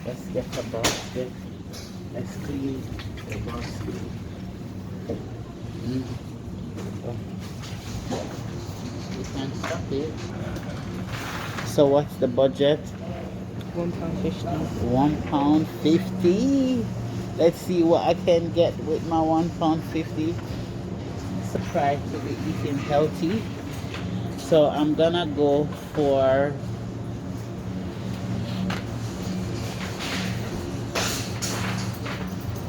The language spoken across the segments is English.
Let's get a basket. Let's clean the basket. Mm. Oh, you can stop it. So what's the budget? £1.50. £1.50. Let's see what I can get with my £1.50. So try to be eating healthy. So I'm gonna go for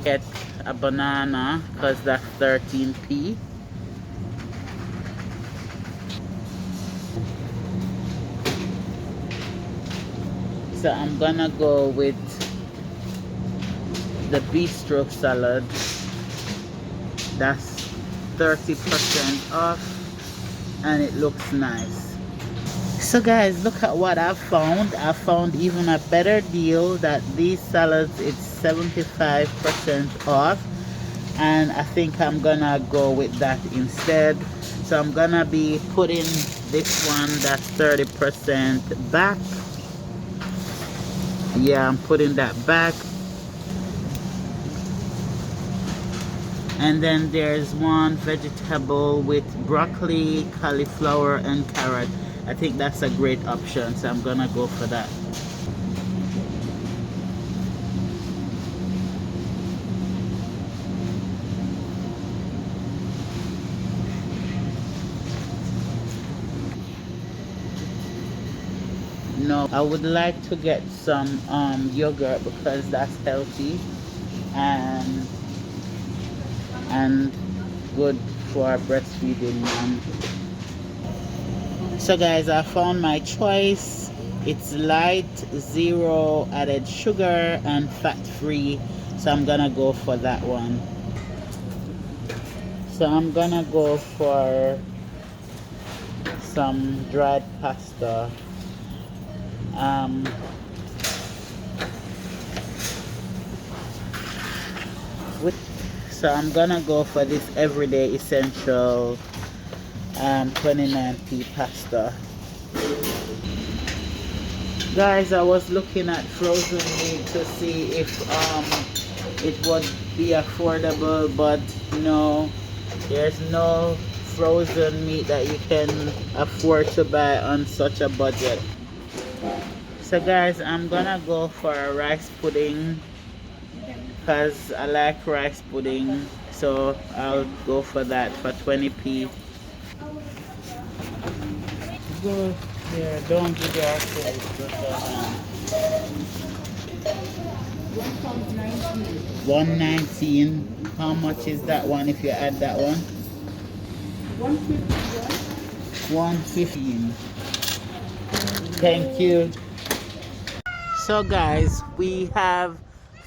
get a banana because that's 13p. So I'm gonna go with the bistro salad. That's 30% off and it looks nice. So guys, look at what I found. I found even a better deal that these salads it's 75% off, and I think I'm gonna go with that instead. So I'm gonna be putting this one that's 30% back. Yeah, I'm putting that back. And then there's one vegetable with broccoli, cauliflower, and carrot. I think that's a great option, so I'm gonna go for that. No, I would like to get some yogurt because that's healthy and and good for breastfeeding mom. So guys, I found my choice. It's light, zero added sugar, and fat free. So I'm gonna go for that one. So I'm gonna go for some dried pasta. Um, with so I'm gonna go for this everyday essential 29p pasta. Guys, I was looking at frozen meat to see if it would be affordable, but no, there's no frozen meat that you can afford to buy on such a budget. So guys, I'm gonna go for a rice pudding because I like rice pudding, so I'll go for that for 20p. Go here, don't give your food. 119. How much is that one if you add that one? 115. Thank you. So guys, we have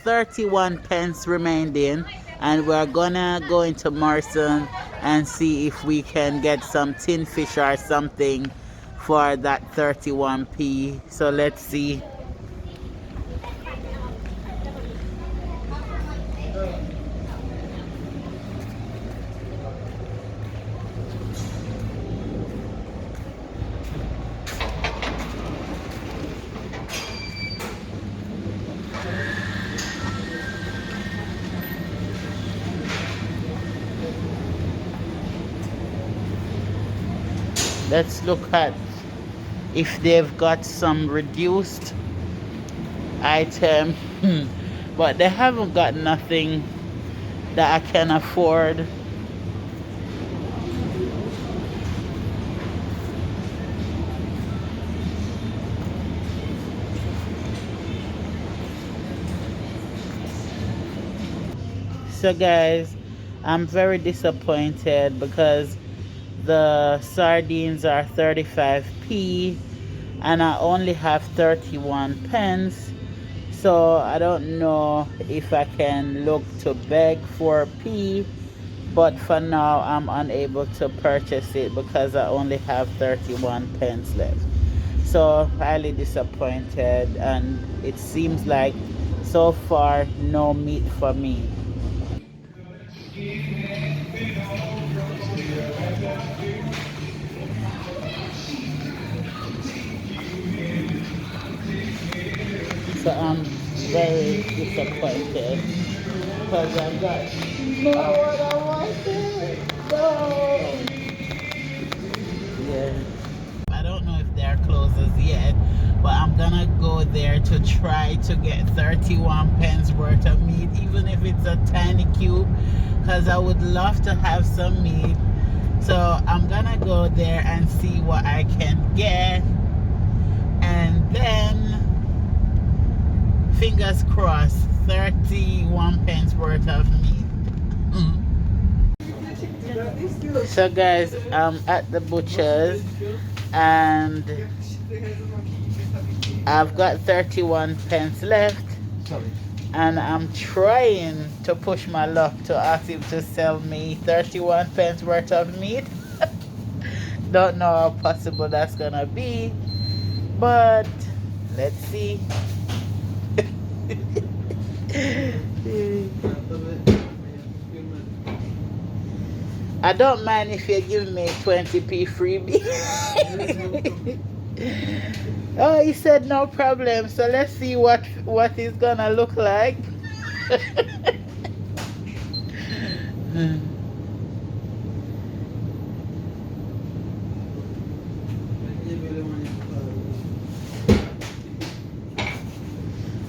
31 pence remaining and we're gonna go into Morrison and see if we can get some tin fish or something for that 31p. So let's see. Let's look at if they've got some reduced item. But they haven't got nothing that I can afford. So guys, I'm very disappointed because the sardines are 35p and I only have 31 pence. So I don't know if I can look to beg for p, but for now I'm unable to purchase it because I only have 31 pence left. So highly disappointed, and it seems like so far no meat for me. So very disappointed because I got not what I wanted. No. Yeah. I don't know if they're closes yet, but I'm gonna go there to try to get 31 pence worth of meat, even if it's a tiny cube, because I would love to have some meat. So I'm gonna go there and see what I can get, and then fingers crossed 31 pence worth of meat. So guys, I'm at the butcher's and I've got 31 pence left, and I'm trying to push my luck to ask him to sell me 31 pence worth of meat. Don't know how possible that's gonna be, but let's see. I don't mind if you give me 20p freebie. Oh, he said no problem. So let's see what it's gonna look like.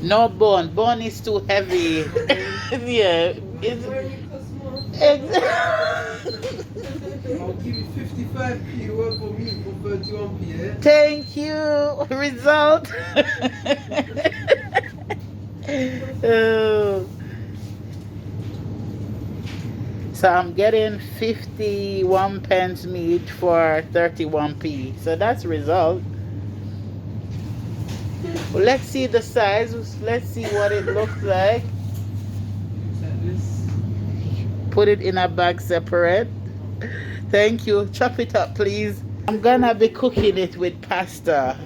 No bone. Bone is too heavy. Yeah. It's exactly. I'll give you 55p worth for me for 31p, yeah? Thank you. Result. Oh. So I'm getting 51 pence meat for 31p. So that's result. Well, let's see the size. Let's see what it looks like. Put it in a bag separate. Thank you. Chop it up, please. I'm gonna be cooking it with pasta.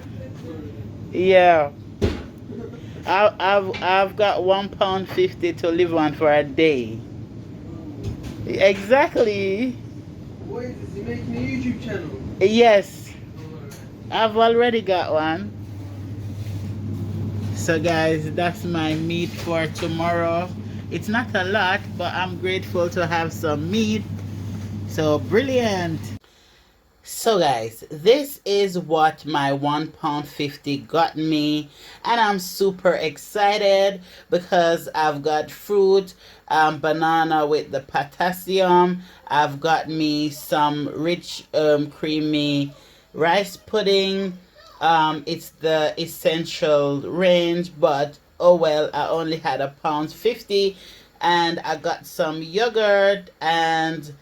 Yeah. I've got £1.50 to live on for a day. Exactly. What is this? You making a YouTube channel? Yes. I've already got one. So guys, that's my meat for tomorrow. It's not a lot, but I'm grateful to have some meat. So brilliant. So guys, this is what my £1.50 got me, and I'm super excited because I've got fruit, banana with the potassium. I've got me some rich creamy rice pudding. It's the essential range, but oh well, I only had £1.50, and I got some yogurt, and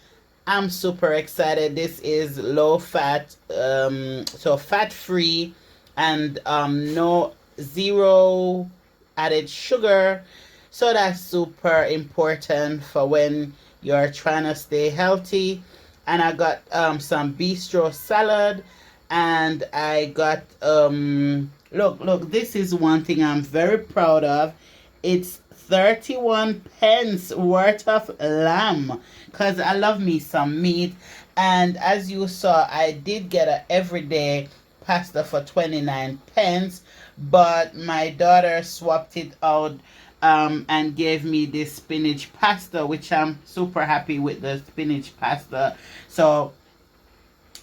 I'm super excited. This is low fat, so fat free, and no zero added sugar. So that's super important for when you're trying to stay healthy. And I got some bistro salad, and I got look, this is one thing I'm very proud of. It's 31 pence worth of lamb, because I love me some meat. And as you saw, I did get a everyday pasta for 29 pence, but my daughter swapped it out and gave me this spinach pasta, which I'm super happy with the spinach pasta. So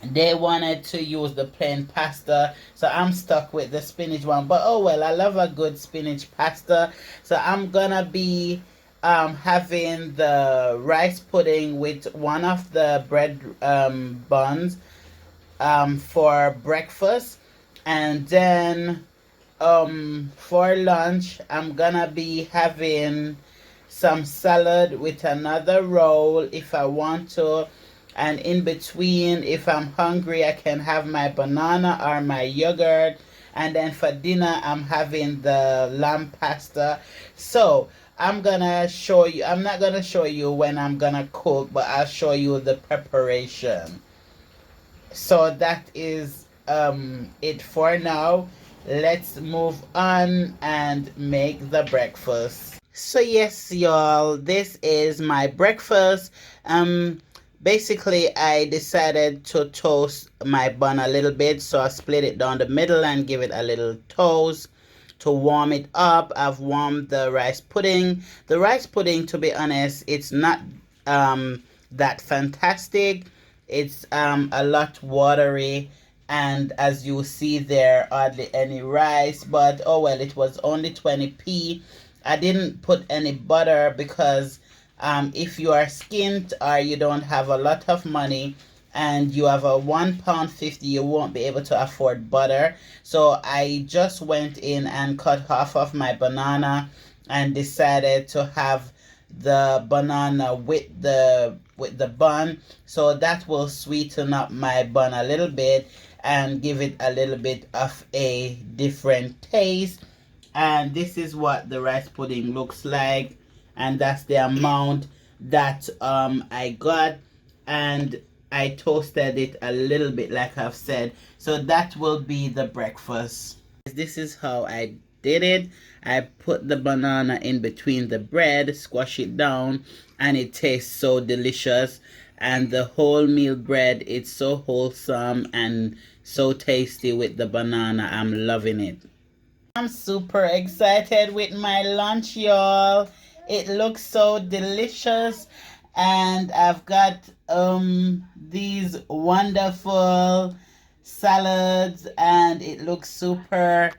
they wanted to use the plain pasta, so I'm stuck with the spinach one. But oh well, I love a good spinach pasta. So I'm gonna be having the rice pudding with one of the bread buns for breakfast, and then for lunch I'm gonna be having some salad with another roll if I want to. And in between, if I'm hungry, I can have my banana or my yogurt. And then for dinner, I'm having the lamb pasta. So I'm gonna show you, I'm not gonna show you when I'm gonna cook, but I'll show you the preparation. So that is it for now. Let's move on and make the breakfast. So yes, y'all, this is my breakfast. Basically, I decided to toast my bun a little bit, so I split it down the middle and give it a little toast to warm it up. I've warmed the rice pudding. The rice pudding, to be honest, it's not that fantastic. It's a lot watery, and as you see there, hardly any rice. But oh well, it was only 20p. I didn't put any butter because if you are skint or you don't have a lot of money and you have a £1.50, you won't be able to afford butter. So I just went in and cut half of my banana and decided to have the banana with the bun, so that will sweeten up my bun a little bit and give it a little bit of a different taste. And this is what the rice pudding looks like, and that's the amount that I got, and I toasted it a little bit like I've said. So that will be the breakfast. This is how I did it. I put the banana in between the bread, squash it down, and it tastes so delicious. And the wholemeal bread, it's so wholesome and so tasty with the banana. I'm loving it. I'm super excited with my lunch, y'all. It looks so delicious, and I've got these wonderful salads, and it looks super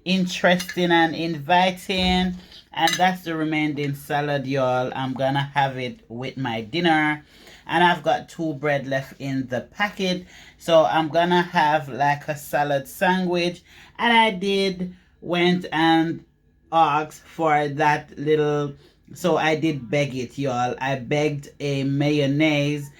interesting and inviting. And that's the remaining salad, y'all. I'm gonna have it with my dinner, and I've got 2 bread left in the packet, so I'm gonna have like a salad sandwich. And I went and asked for that little, so I did beg it, y'all. I begged a mayonnaise,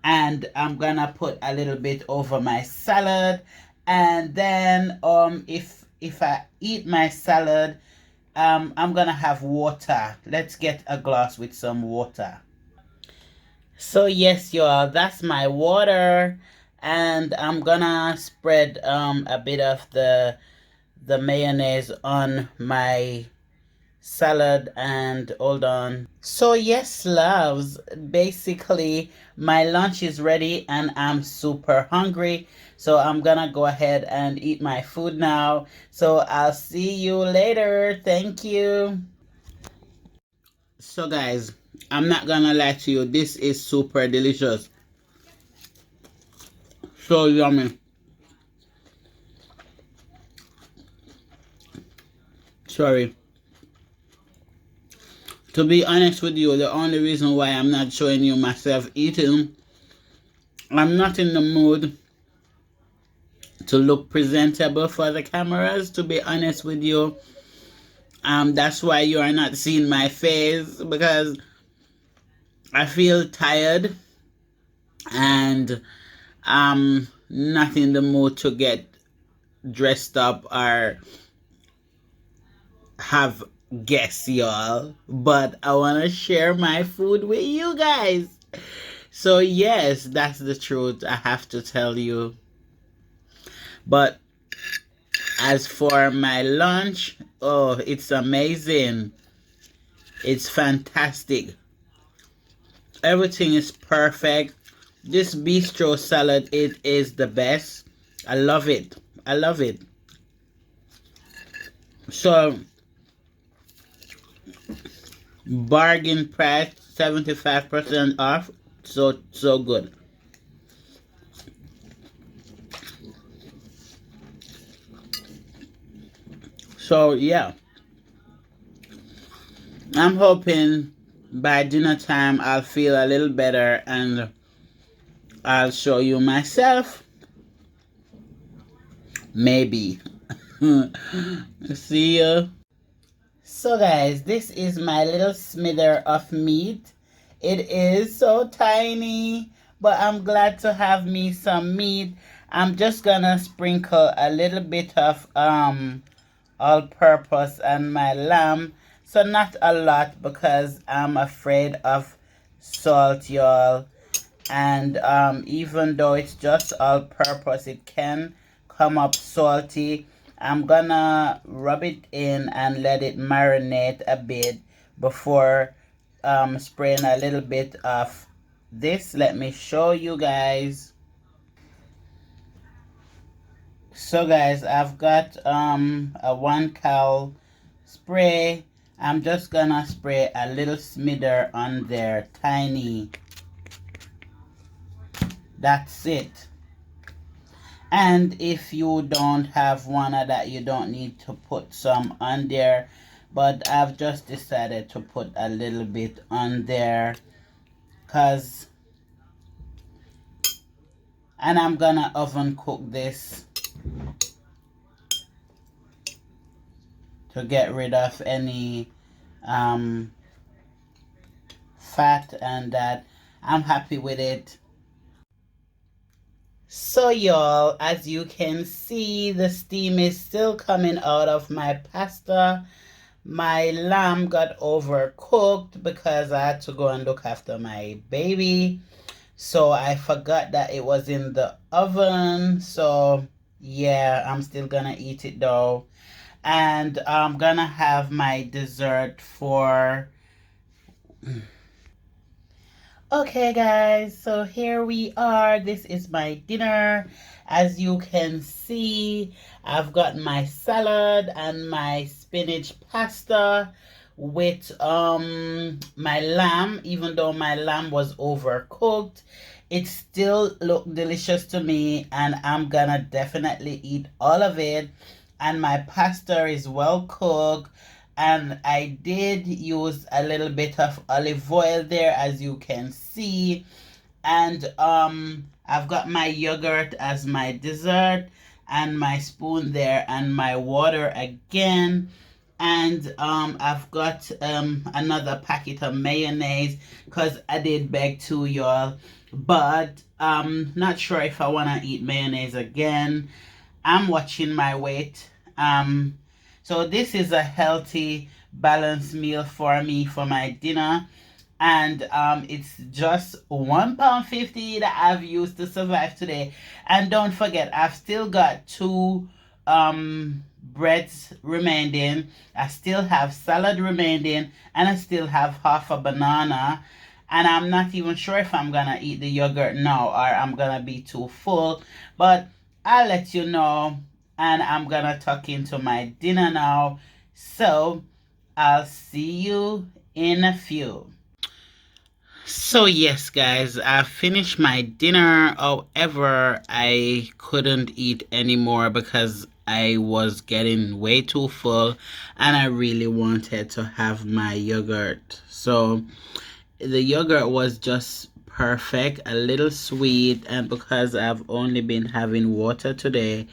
and I'm gonna put a little bit over my salad. And then if I eat my salad, I'm gonna have water. Let's get a glass with some water. So yes, y'all, that's my water, and I'm gonna spread a bit of the mayonnaise on my salad. And hold on. So yes, loves, basically my lunch is ready and I'm super hungry, so I'm gonna go ahead and eat my food now. So I'll see you later. Thank you. So guys, I'm not gonna lie to you, this is super delicious, so yummy. Sorry. To be honest with you, the only reason why I'm not showing you myself eating, I'm not in the mood to look presentable for the cameras, to be honest with you. That's why you are not seeing my face, because I feel tired and I'm not in the mood to get dressed up or have guests, y'all. But I want to share my food with you guys. So yes, that's the truth, I have to tell you. But as for my lunch, oh, it's amazing. It's fantastic. Everything is perfect. This bistro salad, it is the best. I love it. I love it. So, bargain price, 75% off. So good. So yeah, I'm hoping by dinner time I'll feel a little better and I'll show you myself. Maybe. See you. So guys, this is my little smither of meat. It is so tiny, but I'm glad to have me some meat. I'm just gonna sprinkle a little bit of all-purpose on my lamb, so not a lot because I'm afraid of salt, y'all. And even though it's just all-purpose, it can come up salty. I'm gonna rub it in and let it marinate a bit before spraying a little bit of this. Let me show you guys. So guys, I've got a 1 cal spray. I'm just gonna spray a little smither on there, tiny. That's it. And if you don't have one of that, you don't need to put some on there, but I've just decided to put a little bit on there and I'm gonna oven cook this to get rid of any fat, and that I'm happy with it. So y'all, as you can see, the steam is still coming out of my pasta. My lamb got overcooked because I had to go and look after my baby. So I forgot that it was in the oven. So yeah, I'm still gonna eat it though. And I'm gonna have my dessert for... Okay guys, so here we are. This is my dinner. As you can see, I've got my salad and my spinach pasta with my lamb. Even though my lamb was overcooked, it still looked delicious to me, and I'm gonna definitely eat all of it. And my pasta is well cooked, and I did use a little bit of olive oil there, as you can see. And I've got my yogurt as my dessert, and my spoon there, and my water again. And I've got another packet of mayonnaise because I did beg to, y'all, but not sure if I want to eat mayonnaise again. I'm watching my weight. So this is a healthy, balanced meal for me for my dinner. And it's just £1.50 that I've used to survive today. And don't forget, I've still got 2 breads remaining. I still have salad remaining, and I still have half a banana. And I'm not even sure if I'm gonna eat the yogurt now or I'm gonna be too full. But I'll let you know. And I'm gonna tuck into my dinner now. So I'll see you in a few. So yes guys, I finished my dinner. However, I couldn't eat anymore because I was getting way too full and I really wanted to have my yogurt. So the yogurt was just perfect, a little sweet, and because I've only been having water today,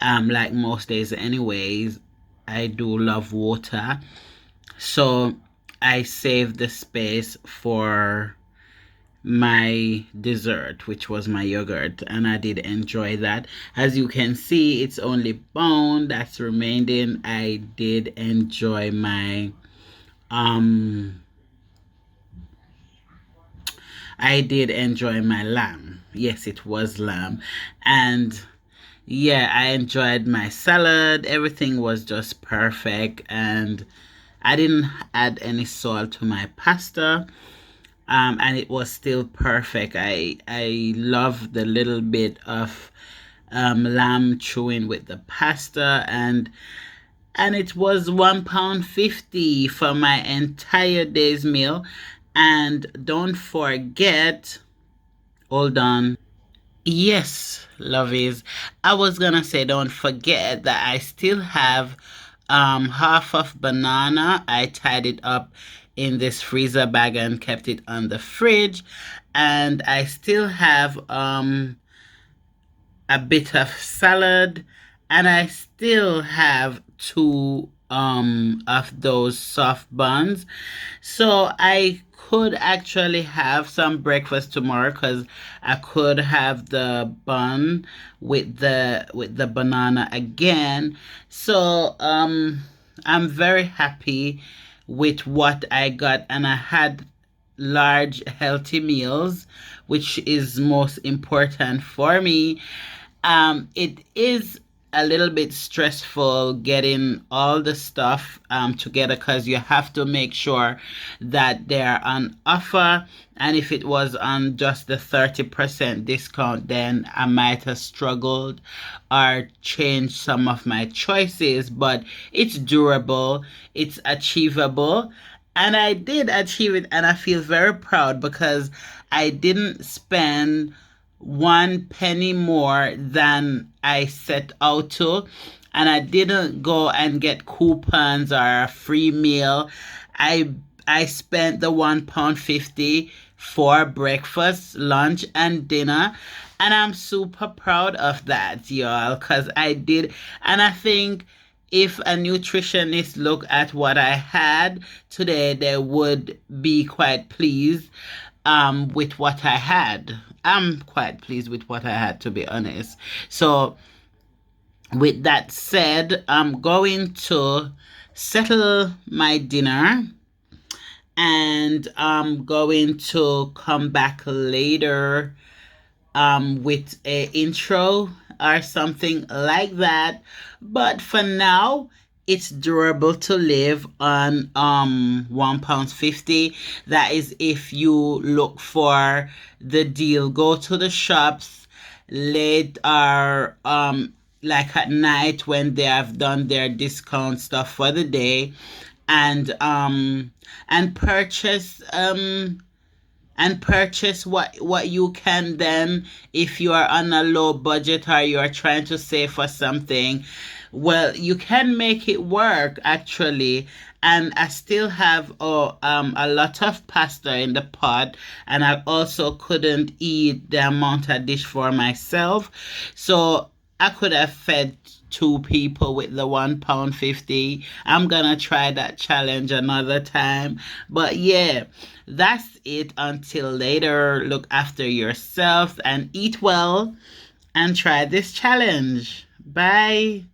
like most days anyways, I do love water. So I saved the space for my dessert, which was my yogurt, and I did enjoy that. As you can see, it's only bone that's remaining. I did enjoy my lamb. Yes, it was lamb. And yeah, I enjoyed my salad. Everything was just perfect, and I didn't add any salt to my pasta. And it was still perfect. I love the little bit of lamb chewing with the pasta, and it was £1.50 for my entire day's meal. And don't forget, hold on. Yes, lovies. I was gonna say, don't forget that I still have half of banana. I tied it up in this freezer bag and kept it on the fridge. And I still have a bit of salad, and I still have 2 of those soft buns. So I could actually have some breakfast tomorrow because I could have the bun with the banana again. So I'm very happy with what I got, and I had large healthy meals, which is most important for me. It is a little bit stressful getting all the stuff together, because you have to make sure that they're on offer. And if it was on just the 30% discount, then I might have struggled or changed some of my choices. But it's durable, it's achievable, and I did achieve it, and I feel very proud because I didn't spend 1 penny more than I set out to, and I didn't go and get coupons or a free meal. I spent the £1.50 for breakfast, lunch, and dinner, and I'm super proud of that, y'all, because I did. And I think if a nutritionist looked at what I had today, they would be quite pleased with what I had. I'm quite pleased with what I had, to be honest. So with that said, I'm going to settle my dinner, and I'm going to come back later with a intro or something like that. But for now, it's durable to live on £1.50. That is if you look for the deal. Go to the shops late or like at night when they have done their discount stuff for the day, and purchase what you can. Then if you are on a low budget or you are trying to save for something, well, you can make it work actually. And I still have a lot of pasta in the pot, and I also couldn't eat the amount I dish for myself, so I could have fed 2 people with the £1.50. I'm gonna try that challenge another time. But yeah, that's it. Until later, look after yourself and eat well and try this challenge. Bye.